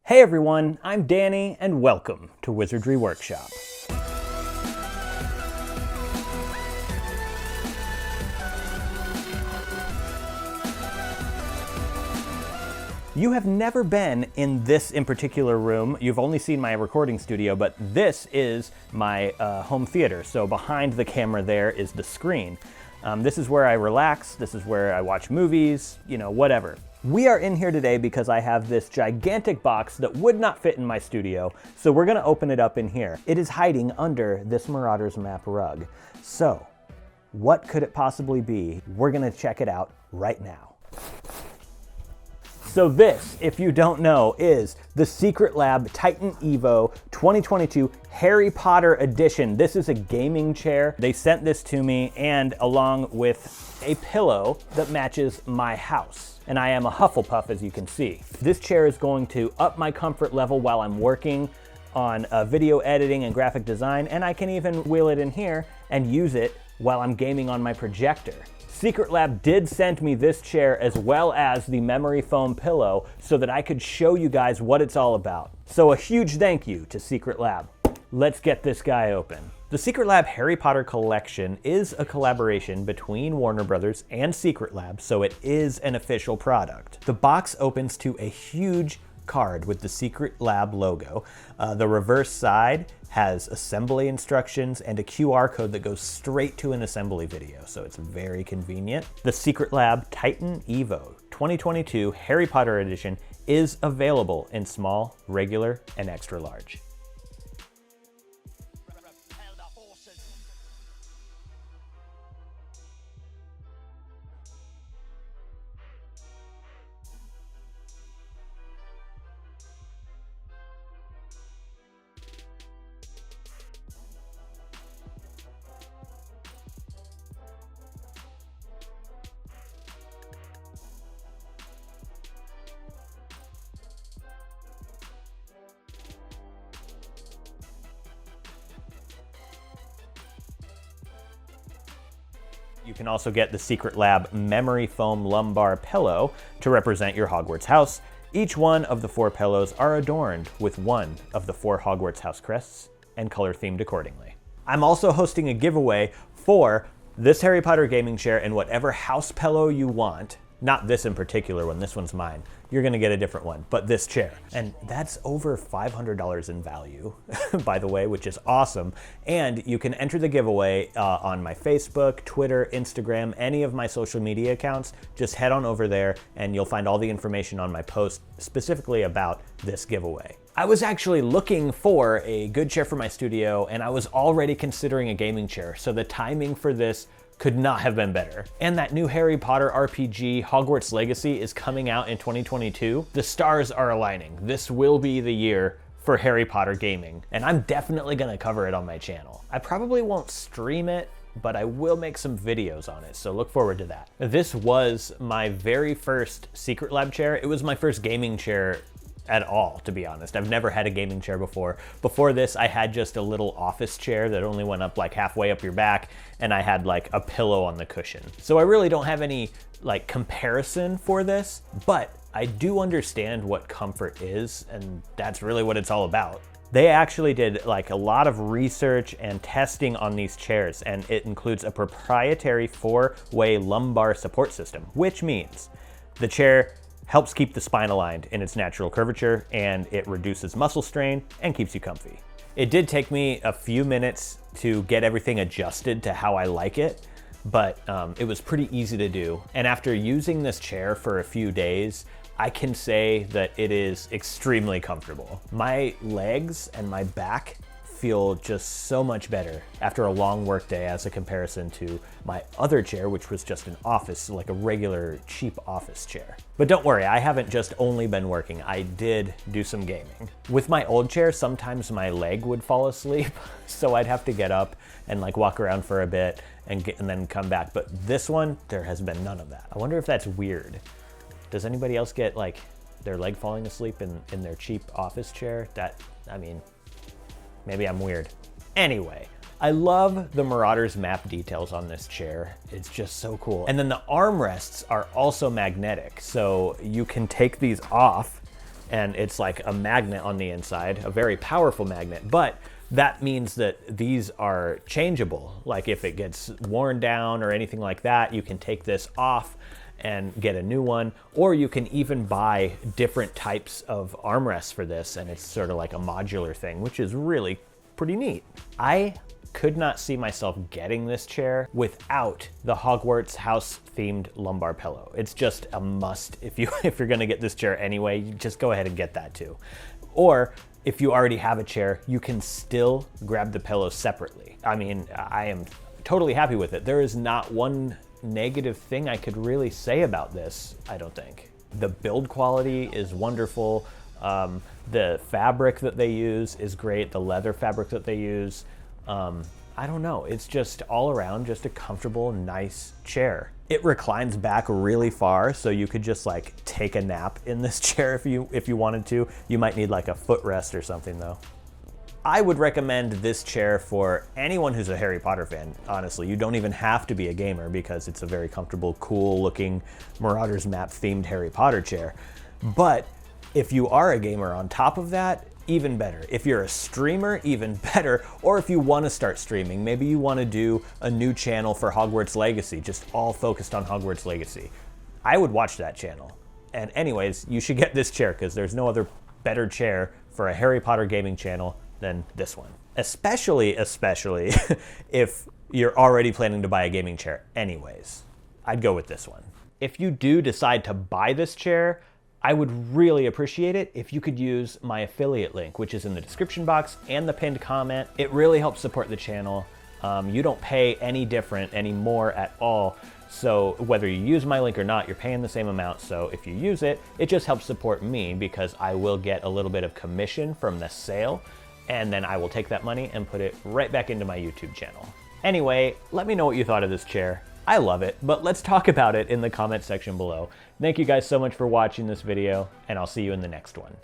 Hey everyone, I'm Danny and welcome to Wizardry Workshop. You have never been in this in particular room. You've only seen my recording studio, but this is my home theater. So behind the camera there is the screen. This is where I relax. This is where I watch movies, you know, whatever. We are in here today because I have this gigantic box that would not fit in my studio, so we're gonna open it up in here. It is hiding under this Marauders map rug. So, what could it possibly be? We're gonna check it out right now. So this, if you don't know, is the Secretlab TITAN Evo 2022 Harry Potter edition. This is a gaming chair. They sent this to me and along with a pillow that matches my house. And I am a Hufflepuff, as you can see. This chair is going to up my comfort level while I'm working on video editing and graphic design, and I can even wheel it in here and use it while I'm gaming on my projector. Secretlab did send me this chair as well as the memory foam pillow so that I could show you guys what it's all about. So a huge thank you to Secretlab. Let's get this guy open. The Secretlab Harry Potter collection is a collaboration between Warner Brothers and Secretlab, so it is an official product. The box opens to a huge card with the Secretlab logo. The reverse side has assembly instructions and a QR code that goes straight to an assembly video, so it's very convenient. The Secretlab TITAN Evo 2022 Harry Potter edition is available in small, regular, and extra large. You can also get the Secretlab memory foam lumbar pillow to represent your Hogwarts house. Each one of the 4 pillows are adorned with one of the 4 Hogwarts house crests and color themed accordingly. I'm also hosting a giveaway for this Harry Potter gaming chair and whatever house pillow you want. Not this in particular one, this one's mine. You're gonna get a different one, but this chair. And that's over $500 in value, by the way, which is awesome. And you can enter the giveaway on my Facebook, Twitter, Instagram, any of my social media accounts. Just head on over there and you'll find all the information on my post specifically about this giveaway. I was actually looking for a good chair for my studio and I was already considering a gaming chair, so the timing for this could not have been better. And that new Harry Potter RPG, Hogwarts Legacy, is coming out in 2022. The stars are aligning. This will be the year for Harry Potter gaming, and I'm definitely gonna cover it on my channel. I probably won't stream it, but I will make some videos on it, so look forward to that. This was my very first Secretlab chair. It was my first gaming chair at all, to be honest. I've never had a gaming chair before. Before this, I had just a little office chair that only went up like halfway up your back, and I had like a pillow on the cushion. So I really don't have any like comparison for this, but I do understand what comfort is, and that's really what it's all about. They actually did like a lot of research and testing on these chairs, and it includes a proprietary 4-way lumbar support system, which means the chair helps keep the spine aligned in its natural curvature, and it reduces muscle strain and keeps you comfy. It did take me a few minutes to get everything adjusted to how I like it, but it was pretty easy to do. And after using this chair for a few days, I can say that it is extremely comfortable. My legs and my back feel just so much better after a long work day as a comparison to my other chair, which was just an office, like a regular cheap office chair. But don't worry, I haven't just only been working. I did do some gaming. With my old chair, sometimes my leg would fall asleep, so I'd have to get up and like walk around for a bit and then come back. But this one, there has been none of that. I wonder if that's weird. Does anybody else get like their leg falling asleep in their cheap office chair? I mean, maybe I'm weird. Anyway, I love the Marauders map details on this chair. It's just so cool. And then the armrests are also magnetic, so you can take these off and it's like a magnet on the inside, a very powerful magnet, but that means that these are changeable. Like if it gets worn down or anything like that, you can take this off and get a new one, or you can even buy different types of armrests for this, and it's sort of like a modular thing, which is really pretty neat. I could not see myself getting this chair without the Hogwarts house themed lumbar pillow. It's just a must. If you're gonna get this chair anyway, you just go ahead and get that too. Or if you already have a chair, you can still grab the pillow separately. I mean, I am totally happy with it. There is not one negative thing I could really say about this, I don't think. The build quality is wonderful. The fabric that they use is great. The leather fabric that they use, I don't know. It's just all around just a comfortable, nice chair. It reclines back really far, so you could just like take a nap in this chair if you wanted to. You might need like a footrest or something though. I would recommend this chair for anyone who's a Harry Potter fan, honestly. You don't even have to be a gamer because it's a very comfortable, cool looking Marauders map themed Harry Potter chair. But if you are a gamer on top of that, even better. If you're a streamer, even better. Or if you want to start streaming, maybe you want to do a new channel for Hogwarts Legacy, just all focused on Hogwarts Legacy. I would watch that channel. And anyways, you should get this chair because there's no other better chair for a Harry Potter gaming channel than this one. Especially if you're already planning to buy a gaming chair anyways. I'd go with this one. If you do decide to buy this chair, I would really appreciate it if you could use my affiliate link, which is in the description box and the pinned comment. It really helps support the channel. You don't pay any more at all. So whether you use my link or not, you're paying the same amount. So if you use it, it just helps support me because I will get a little bit of commission from the sale, and then I will take that money and put it right back into my YouTube channel. Anyway, let me know what you thought of this chair. I love it, but let's talk about it in the comment section below. Thank you guys so much for watching this video, and I'll see you in the next one.